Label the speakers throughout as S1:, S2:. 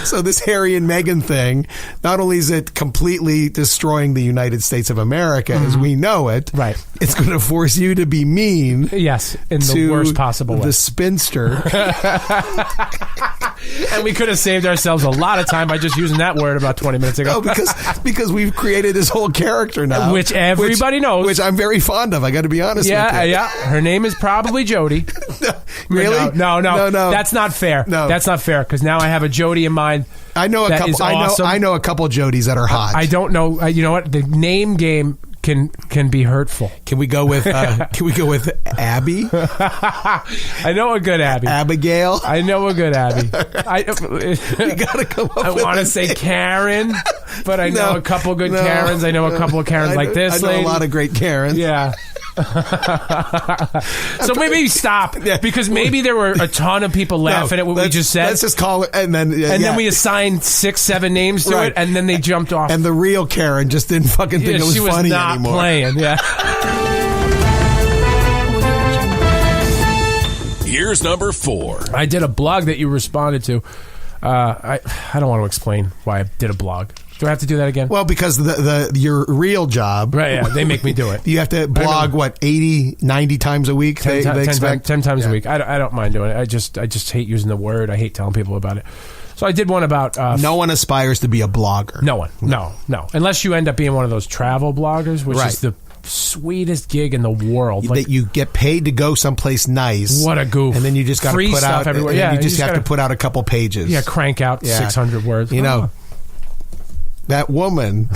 S1: So this Harry and Meghan thing, not only is it completely destroying the United States of America as we know it,
S2: right?
S1: It's going to force you to be mean.
S2: Yes, in the worst possible way.
S1: The spinster.
S2: And we could have saved ourselves a lot of time by just using that word about 20 minutes ago.
S1: Oh, because we've created this whole character now.
S2: Which everybody knows.
S1: Which I'm very fond of, I got to be honest with you.
S2: Yeah. Her name is probably Jody.
S1: Really?
S2: No. That's not fair.
S1: No.
S2: That's not fair, because now I have a Jody in mind.
S1: I know a couple.
S2: Awesome.
S1: I know a couple Jodies that are hot.
S2: I don't know. You know what? The name game can be hurtful.
S1: Can we go with Abby?
S2: I know a good Abby.
S1: Abigail.
S2: I know a good Abby.
S1: You gotta come up.
S2: I want to say Karen, but I know a couple good Karens. I know a couple of Karens like this.
S1: I know a lot of great Karens.
S2: Yeah. So maybe stop, because maybe there were a ton of people laughing at what we just said.
S1: Let's just call it, and then
S2: then we assigned 6-7 names to it, and then they jumped off.
S1: And the real Karen just didn't fucking think it was funny anymore.
S2: She was not playing. Yeah.
S3: Here's number 4.
S2: I did a blog that you responded to. I don't want to explain why I did a blog. Do I have to do that again?
S1: Well, because your real job...
S2: Right, yeah, they make me do it.
S1: You have to blog, 80, 90 times a week?
S2: 10 times a week. I don't mind doing it. I just hate using the word. I hate telling people about it. So I did one about...
S1: no one aspires to be a blogger.
S2: No one. No. Unless you end up being one of those travel bloggers, which is the sweetest gig in the world.
S1: That you get paid to go someplace nice.
S2: What a goof.
S1: And then you just got to put out...
S2: everywhere.
S1: Yeah, you just have to put out a couple pages.
S2: Yeah, crank out 600 words.
S1: You know... That woman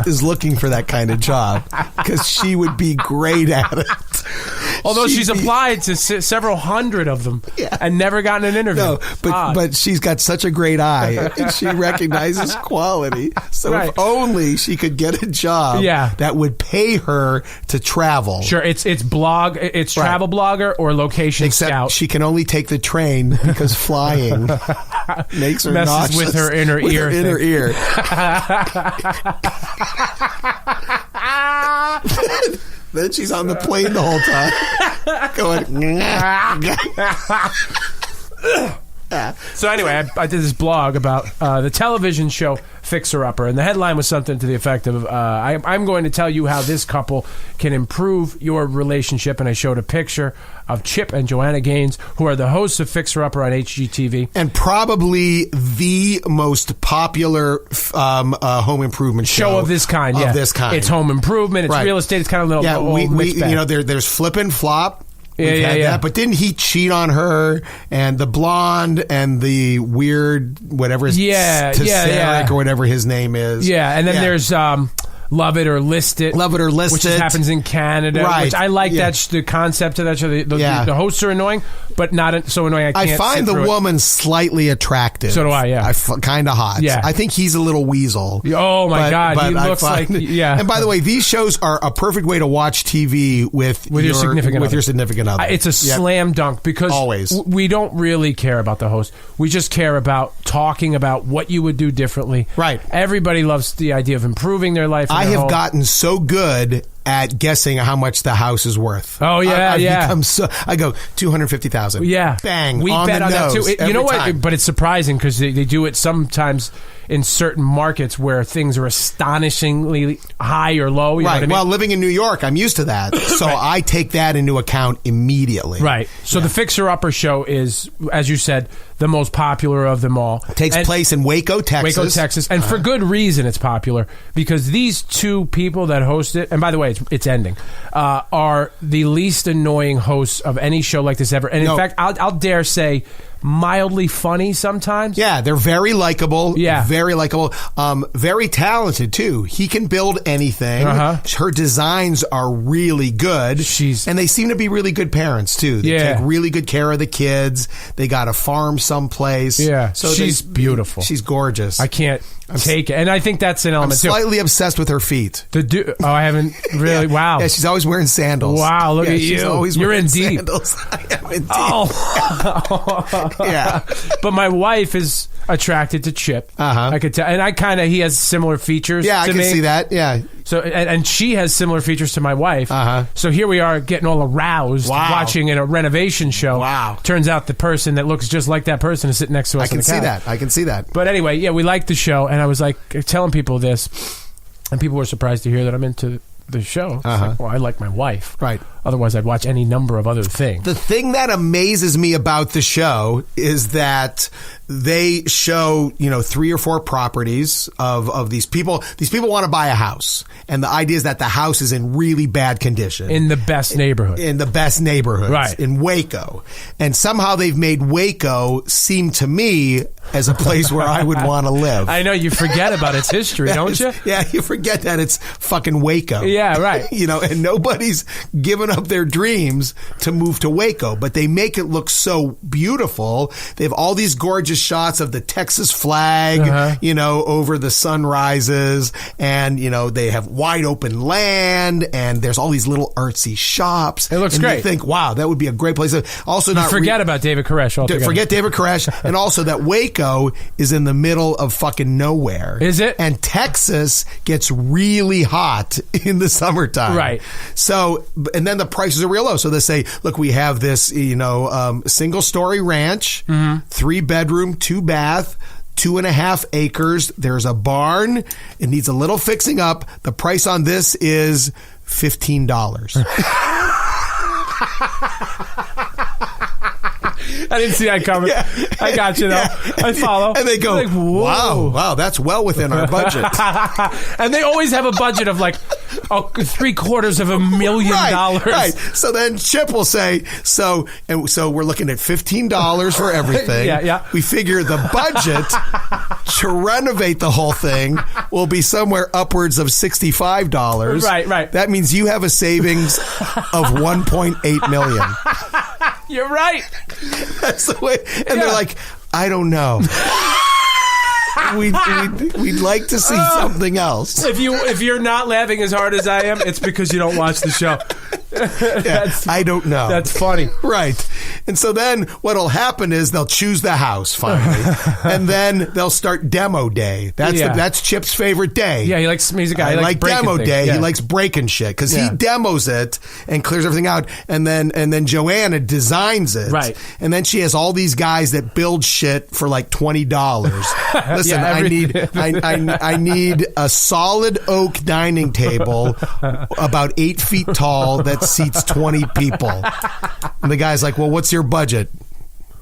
S1: is looking for that kind of job because she would be great at it.
S2: Although she's applied to several hundred of them and never gotten an interview.
S1: No, but she's got such a great eye and she recognizes quality. So if only she could get a job that would pay her to travel.
S2: Sure, it's travel blogger or location scout.
S1: She can only take the train because flying makes her
S2: messes
S1: nauseous
S2: with her inner ear.
S1: Then she's on the plane the whole time going
S2: So anyway, I did this blog about the television show Fixerupper, and the headline was something to the effect of I'm going to tell you how this couple can improve your relationship, and I showed a picture of Chip and Joanna Gaines, who are the hosts of Fixerupper on HGTV.
S1: And probably the most popular home improvement show
S2: of this kind. It's home improvement, it's real estate, it's kind of a little mixed bag.
S1: There's Flip and Flop.
S2: Yeah.
S1: But didn't he cheat on her and the blonde and the weird whatever Tesseric or whatever his name is?
S2: Yeah, and then there's Love It or List It. Which happens in Canada.
S1: Right.
S2: Which I like the concept of that show. The hosts are annoying, but not so annoying I can't
S1: find the woman slightly attractive.
S2: So do I,
S1: kind of hot.
S2: Yeah.
S1: I think he's a little weasel.
S2: Oh, my God. He looks like... Yeah.
S1: And by the way, these shows are a perfect way to watch TV with your significant other.
S2: It's a slam dunk because
S1: always
S2: we don't really care about the host. We just care about talking about what you would do differently.
S1: Right.
S2: Everybody loves the idea of improving their life.
S1: I have gotten so good at guessing how much the house is worth.
S2: Oh yeah,
S1: I go $250,000.
S2: Yeah,
S1: bang.
S2: We
S1: on
S2: bet
S1: the
S2: on
S1: nose
S2: that too. You know what?
S1: Time.
S2: But it's surprising because they do it sometimes in certain markets where things are astonishingly high or low. You know what I mean?
S1: Well, living in New York, I'm used to that, so I take that into account immediately.
S2: Right. So the Fixer-Upper show is, as you said, the most popular of them all.
S1: It takes place in Waco, Texas.
S2: And for good reason it's popular, because these two people that host it, and by the way, it's ending, are the least annoying hosts of any show like this ever. And in fact, I'll dare say mildly funny sometimes.
S1: Yeah, they're very likable.
S2: Yeah.
S1: Very likable. Very talented, too. He can build anything. Her designs are really good. And they seem to be really good parents, too. They take really good care of the kids. They got a farm someplace.
S2: Yeah. So she's beautiful.
S1: She's gorgeous.
S2: I can't take it. And I think that's an element,
S1: I'm slightly obsessed with her feet.
S2: I haven't really. Wow.
S1: Yeah, she's always wearing sandals.
S2: Wow, look at you. You're in deep.
S1: Sandals. I am in deep.
S2: Oh. Yeah. But my wife is attracted to Chip. I could tell. And he has similar features to me.
S1: I can see that. Yeah.
S2: So and she has similar features to my wife. So here we are getting all aroused watching a renovation show.
S1: Wow.
S2: Turns out the person that looks just like that person is sitting next to us on the couch.
S1: I can see that.
S2: But anyway, yeah, we like the show, and I was like telling people this, and people were surprised to hear that I'm into the show. Like, well, I like my wife.
S1: Right.
S2: Otherwise, I'd watch any number of other things.
S1: The thing that amazes me about the show is that they show, 3 or 4 properties of these people. These people want to buy a house. And the idea is that the house is in really bad condition.
S2: In the best neighborhood.
S1: In the best neighborhoods.
S2: Right.
S1: In Waco. And somehow they've made Waco seem to me as a place where I would want to live.
S2: I know, you forget about its history, don't you?
S1: Yeah, you forget that it's fucking Waco.
S2: Yeah, right.
S1: And nobody's given up their dreams to move to Waco, but they make it look so beautiful. They have all these gorgeous shots of the Texas flag, over the sunrises, and, they have wide open land, and there's all these little artsy shops.
S2: It looks
S1: and
S2: great.
S1: You think, wow, that would be a great place. Also, not
S2: forget about David Koresh altogether.
S1: Forget David Koresh, and also that Waco is in the middle of fucking nowhere.
S2: Is it?
S1: And Texas gets really hot in the summertime.
S2: Right.
S1: So, and then the prices are real low. So they say, look, we have this, single story ranch, 3-bedroom, 2-bath, 2.5 acres. There's a barn. It needs a little fixing up. The price on this is $15.
S2: I didn't see that coming. Yeah. I got you, though. Yeah. I follow.
S1: And they go, like, wow, that's well within our budget.
S2: And they always have a budget of like $750,000.
S1: Right. So then Chip will say, so we're looking at $15 for everything.
S2: Yeah.
S1: We figure the budget to renovate the whole thing will be somewhere upwards of $65.
S2: Right.
S1: That means you have a savings of $1.8 million.
S2: You're right.
S1: That's the way. And they're like, I don't know. We'd like to see something else.
S2: If you're not laughing as hard as I am, it's because you don't watch the show.
S1: I don't know.
S2: That's funny.
S1: Right. And so then what'll happen is they'll choose the house finally. And then they'll start demo day. That's Chip's favorite day.
S2: Yeah, he's a guy.
S1: I like demo day. Yeah. He likes breaking shit because he demos it and clears everything out. And then Joanna designs it.
S2: Right.
S1: And then she has all these guys that build shit for like $20. Listen, I need a solid oak dining table about 8 feet tall that seats 20 people. And the guy's like, well, what's your budget?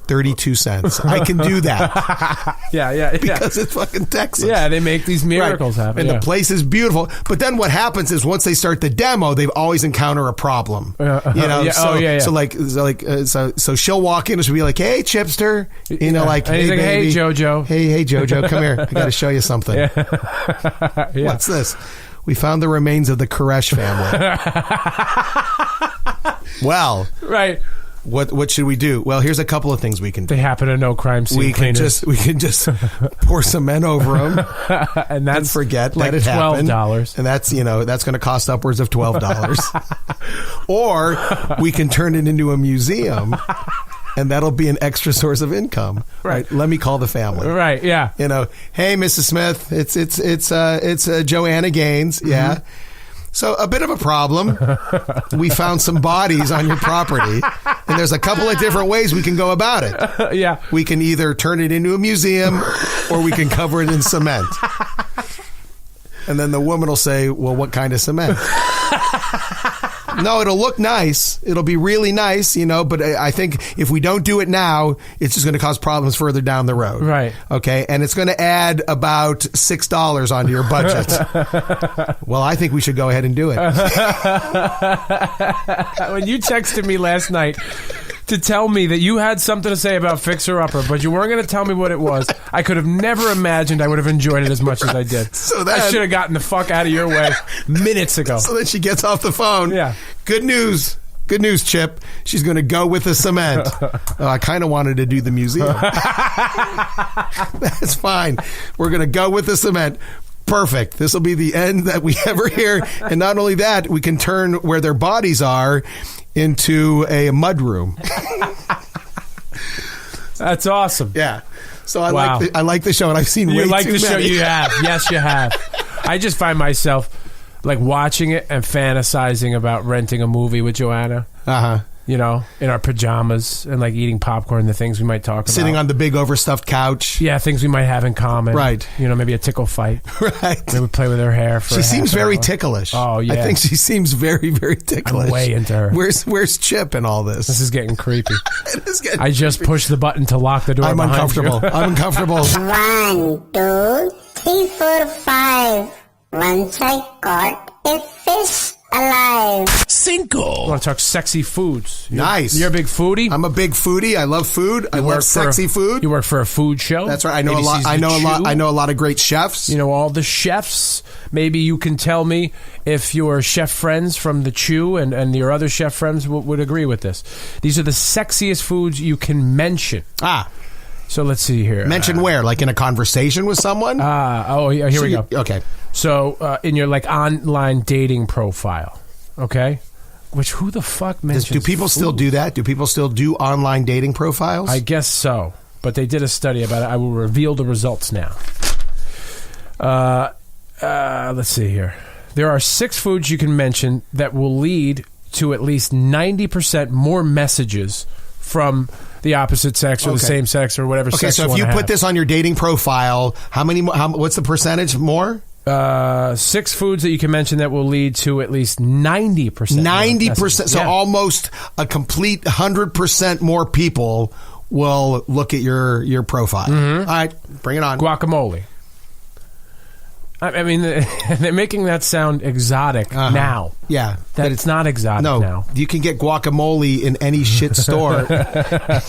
S1: 32 cents. I can do that.
S2: Yeah.
S1: Because it's fucking Texas.
S2: Yeah, they make these miracles happen.
S1: And the place is beautiful. But then what happens is once they start the demo, they always encounter a problem. So she'll walk in and she'll be like, hey, Chipster. Hey, baby.
S2: Hey, Jojo.
S1: Hey, Jojo, come here. I got to show you something.
S2: Yeah.
S1: What's this? We found the remains of the Koresh family. Well.
S2: Right.
S1: What should we do? Well, here's a couple of things we can do.
S2: They happen to know crime scene cleaners.
S1: We can just pour cement over them
S2: and
S1: forget
S2: like
S1: that it happened.
S2: $12.
S1: And that's going to cost upwards of $12. Or we can turn it into a museum. And that'll be an extra source of income. Right. Let me call the family.
S2: Right. Yeah.
S1: Hey, Mrs. Smith, it's Joanna Gaines. Yeah. Mm-hmm. So a bit of a problem. We found some bodies on your property, and there's a couple of different ways we can go about it.
S2: Yeah.
S1: We can either turn it into a museum, or we can cover it in cement. And then the woman will say, well, what kind of cement? No, it'll look nice. It'll be really nice, but I think if we don't do it now, it's just going to cause problems further down the road.
S2: Right.
S1: Okay. And it's going to add about $6 onto your budget. Well, I think we should go ahead and do it.
S2: When you texted me last night to tell me that you had something to say about Fixerupper, but you weren't going to tell me what it was, I could have never imagined I would have enjoyed it as much as I did. I should have gotten the fuck out of your way minutes ago.
S1: So then she gets off the phone.
S2: Yeah.
S1: Good news, Chip. She's going to go with the cement. I kind of wanted to do the museum. That's fine. We're going to go with the cement. Perfect. This will be the end that we ever hear. And not only that, we can turn where their bodies are into a mudroom.
S2: That's awesome.
S1: Yeah. So I like the show, and I've seen way too many.
S2: You like the show? You have. Yes, you have. I just find myself like watching it and fantasizing about renting a movie with Joanna. You know, in our pajamas and like eating popcorn, the things we might talk about.
S1: Sitting on the big overstuffed couch.
S2: Yeah, things we might have in common.
S1: Right.
S2: You know, maybe a tickle fight.
S1: Right.
S2: Maybe play with her hair for
S1: She seems very ticklish.
S2: Oh, yeah.
S1: I think she seems very, very ticklish.
S2: I'm way into her.
S1: Where's Chip in all this?
S2: This is getting creepy.
S1: It is getting
S2: I just pushed the button to lock the door
S1: I'm
S2: behind
S1: uncomfortable.
S2: you.
S1: I'm uncomfortable.
S4: 1, 2, 3, 4, 5. Once I caught a fish alive.
S3: Cinco.
S2: I want to talk sexy foods.
S1: Nice.
S2: You're a big foodie?
S1: I'm a big foodie. I love food. I love sexy food.
S2: You work for a food show?
S1: That's right. I know a lot. I know a lot of great chefs.
S2: You know all the chefs. Maybe you can tell me if your chef friends from the Chew and your other chef friends would agree with this. These are the sexiest foods you can mention. So let's see here.
S1: Mention where? Like in a conversation with someone?
S2: Here we go.
S1: Okay.
S2: So in your like online dating profile, okay? Which who the fuck mentions?
S1: Do people still do that? Do people still do online dating profiles?
S2: I guess so, but they did a study about it. I will reveal the results now. Let's see here. There are 6 foods you can mention that will lead to at least 90% more messages from the opposite sex or the same sex or whatever sex
S1: so if you put this on your dating profile, what's the percentage more?
S2: 6 foods that you can mention that will lead to at least 90%.
S1: 90%. So almost a complete 100% more people will look at your profile.
S2: Mm-hmm.
S1: All right, bring it on.
S2: Guacamole. I mean, they're making that sound exotic now.
S1: Yeah.
S2: That it's not exotic now.
S1: You can get guacamole in any shit store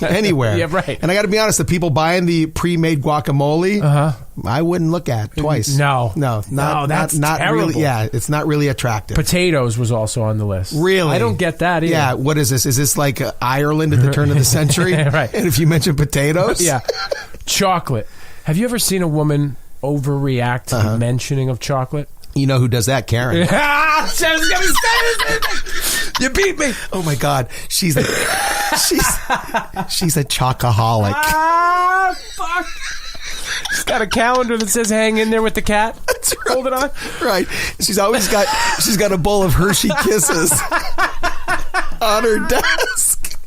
S1: anywhere.
S2: Yeah, right.
S1: And I got to be honest, the people buying the pre-made guacamole, I wouldn't look at twice.
S2: No,
S1: that's
S2: not
S1: really. Yeah, it's not really attractive.
S2: Potatoes was also on the list.
S1: Really?
S2: I don't get that either.
S1: Yeah, what is this? Is this like Ireland at the turn of the century?
S2: Right.
S1: And if you mention potatoes?
S2: Yeah. Chocolate. Have you ever seen a woman overreact to the mentioning of chocolate?
S1: You know who does that? Karen.
S2: You beat me.
S1: Oh my God, she's a chocoholic.
S2: Fuck. She's got a calendar that says "Hang in there with the cat."
S1: That's right.
S2: Hold it on.
S1: Right. She's got a bowl of Hershey Kisses on her desk.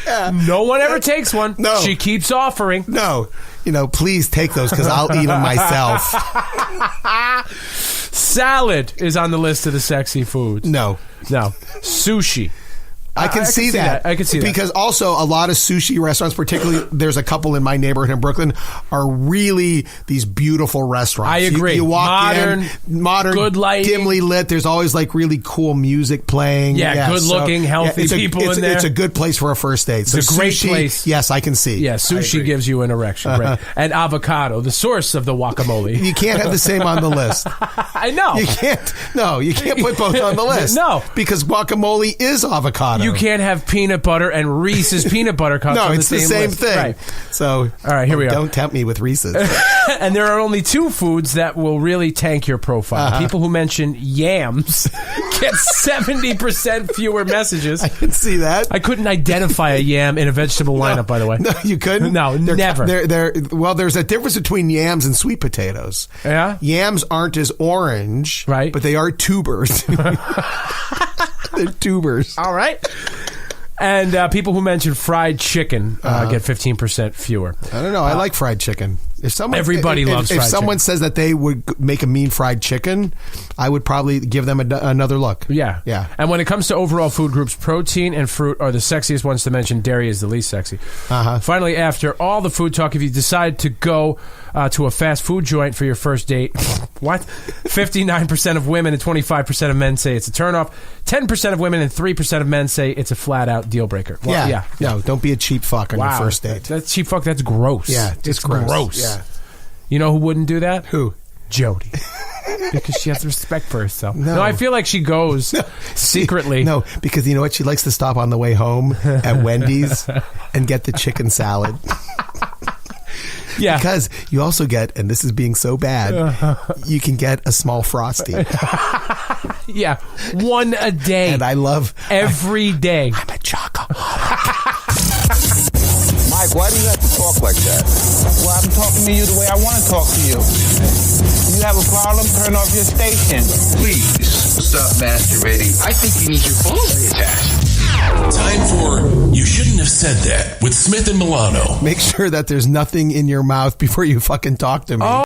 S1: Yeah.
S2: No one ever takes one.
S1: No.
S2: She keeps offering.
S1: No. Please take those because I'll eat them myself.
S2: Salad is on the list of the sexy foods.
S1: No.
S2: Sushi.
S1: I can see that.
S2: I can see that.
S1: Because also a lot of sushi restaurants, particularly there's a couple in my neighborhood in Brooklyn, are really these beautiful restaurants.
S2: I agree.
S1: You walk modern,
S2: good lighting,
S1: dimly lit. There's always like really cool music playing.
S2: Yeah, good looking, healthy people in there.
S1: It's a good place for a first date.
S2: It's a great place.
S1: Yes, I can see.
S2: Yeah, sushi gives you an erection. Right? And avocado, the source of the guacamole.
S1: You can't have the same on the list.
S2: I know.
S1: You can't. No, you can't put both on the list.
S2: No.
S1: Because guacamole is avocado.
S2: You can't have peanut butter and Reese's peanut butter cups
S1: no,
S2: on
S1: it's
S2: the same
S1: thing.
S2: Right.
S1: So,
S2: all right, here we are.
S1: Don't tempt me with Reese's.
S2: And there are only 2 foods that will really tank your profile. People who mention yams get 70% fewer messages.
S1: I can see that.
S2: I couldn't identify a yam in a vegetable lineup, by the way.
S1: No, you couldn't?
S2: No, never.
S1: Well, there's a difference between yams and sweet potatoes.
S2: Yeah?
S1: Yams aren't as orange,
S2: right?
S1: But they are tubers. They're tubers.
S2: All right. And people who mention fried chicken get 15% fewer.
S1: I don't know. I like fried chicken.
S2: Everybody loves fried chicken.
S1: If someone says that they would make a mean fried chicken, I would probably give them another look.
S2: Yeah. And when it comes to overall food groups, protein and fruit are the sexiest ones to mention. Dairy is the least sexy. Finally, after all the food talk, if you decide to go to a fast food joint for your first date, what? 59% of women and 25% of men say it's a turnoff. 10% of women and 3% of men say it's a flat-out deal breaker. Well, yeah.
S1: No, don't be a cheap fuck on your first date.
S2: That's cheap fuck. That's gross.
S1: Yeah,
S2: it's gross.
S1: Yeah.
S2: You know who wouldn't do that?
S1: Who?
S2: Jody. Because she has respect for herself. No, I feel like she goes secretly.
S1: No, because you know what? She likes to stop on the way home at Wendy's and get the chicken salad.
S2: Yeah.
S1: Because you also get, and this is being so bad, you can get a small Frosty.
S2: Yeah. One a day.
S1: And I love...
S2: Every day.
S1: I'm a chocoholic.
S5: Mike, why do you have to talk like that?
S6: Well, I'm talking to you the way I want to talk to you. You have a problem, turn off your station.
S5: Please.
S6: Stop masturbating. I think you need your balls reattached.
S3: Time for You Shouldn't Have Said That with Smith and Milano.
S1: Make sure that there's nothing in your mouth before you fucking talk to me.
S2: Oh.